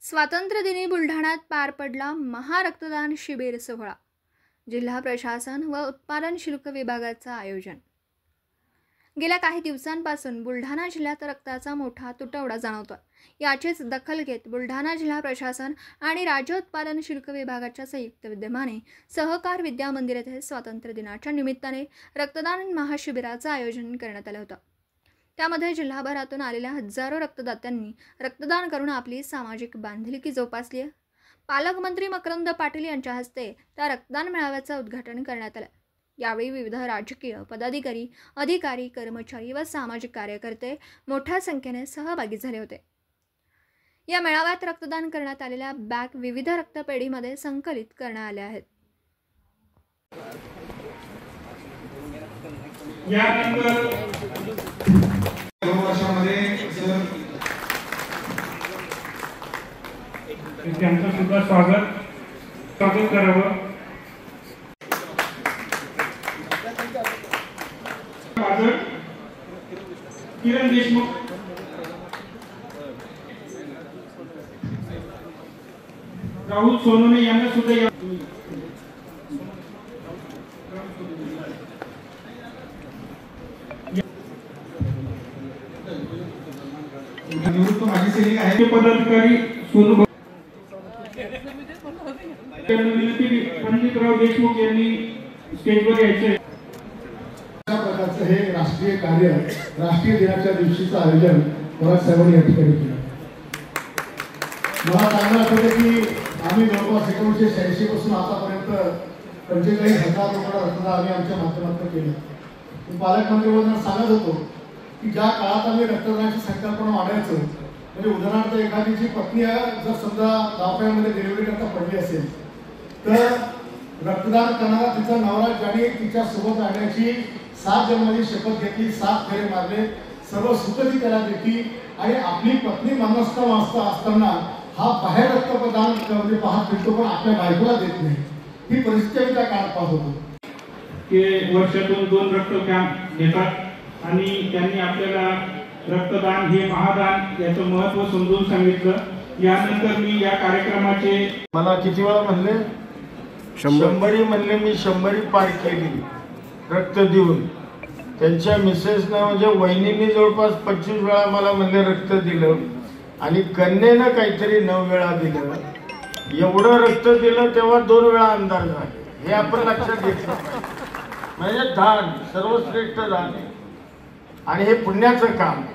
स्वातंत्र्यदिनी बुलढाण्यात पार पडला महारक्तदान शिबिर सोहळा। जिल्हा प्रशासन व उत्पादन शुल्क विभागाचं आयोजन। गेल्या काही दिवसांपासून बुलढाणा जिल्ह्यात रक्ताचा मोठा तुटवडा जाणवतो। याचीच दखल घेत बुलढाणा जिल्हा प्रशासन आणि राज्य उत्पादन शुल्क विभागाच्या संयुक्त विद्यमाने सहकार विद्या मंदिर येथे स्वातंत्र्य दिनाच्या निमित्ताने रक्तदान महाशिबिराचं आयोजन करण्यात आलं होतं। त्यामध्ये जिल्हाभरातून आलेल्या हजारो रक्तदात्यांनी रक्तदान करून आपली सामाजिक बांधिलकी जोपासली आहे। पालकमंत्री मकरंद पाटील यांच्या हस्ते त्या रक्तदान मेळाव्याचं उद्घाटन करण्यात आलं। यावेळी विविध राजकीय पदाधिकारी, अधिकारी, कर्मचारी व सामाजिक कार्यकर्ते मोठ्या संख्येने सहभागी झाले होते। या मेळाव्यात रक्तदान करण्यात आलेल्या बॅग विविध रक्तपेढीमध्ये संकलित करण्यात आल्या आहेत। त्यांचं सुद्धा स्वागत करावं। किरण देशमुख, राहुल सोनवणे यांना सुद्धा निवृत्त माजी सैनिक आहे पदाधिकारी सोनू पंडितराव देशमुख यांनी स्टेजवर यायचे। अशा प्रकारचं हे राष्ट्रीय कार्य राष्ट्रीय दिनाच्या दिवशीचं आयोजन पवार साहेबांनी या ठिकाणी केलं। मला चांगलं आठवतं की आम्ही जवळपास 1986 पासून आतापर्यंत 45,000 लोकांना रक्तदान आम्ही आमच्या माध्यमातून केलं। पालकमंत्री वगैरे सांगत होतो की ज्या काळात आम्ही रक्तदानाची संकल्पना वाढायचो, म्हणजे उदाहरणार्थ एखादीची पत्नी जर समजा दवाखान्यामध्ये डिलिव्हरी करता पडली असेल तर रक्तदान करणारा तिचा नवरा ज्याने तिच्या सोबत राहण्याची 7 जन्माची शपथ घेतली, 7 फेरे मारले, सर्व सुखदी त्याला देती आणि आपली पत्नी मनस्ताव असताना हा बाहेर रक्तदान म्हणजे पाहत फिरतो पण आपल्या बायकोला देत नाही। ही परिस्थिती त्या काळात पाहत होतो की वर्षातून 2 रक्त कॅम्प घेतात आणि त्यांनी आपल्याला रक्तदान हे महादान याचं महत्त्व समजून सांगितलं। यानंतर मी या कार्यक्रमाचे मला किती वेळा म्हणले 100 म्हणले, मी 100 पार केली रक्त देऊन। त्यांच्या मिसेसनं म्हणजे वहिनींनी जवळपास 25 वेळा मला म्हणले रक्त दिलं आणि कन्येनं काहीतरी 9 वेळा दिलं। एवढं रक्त दिलं तेव्हा 2 वेळा आमदार झाले, हे आपण लक्षात घेतलं पाहिजे। म्हणजे दान सर्वश्रेष्ठ दान आहे आणि हे पुण्याचं काम आहे।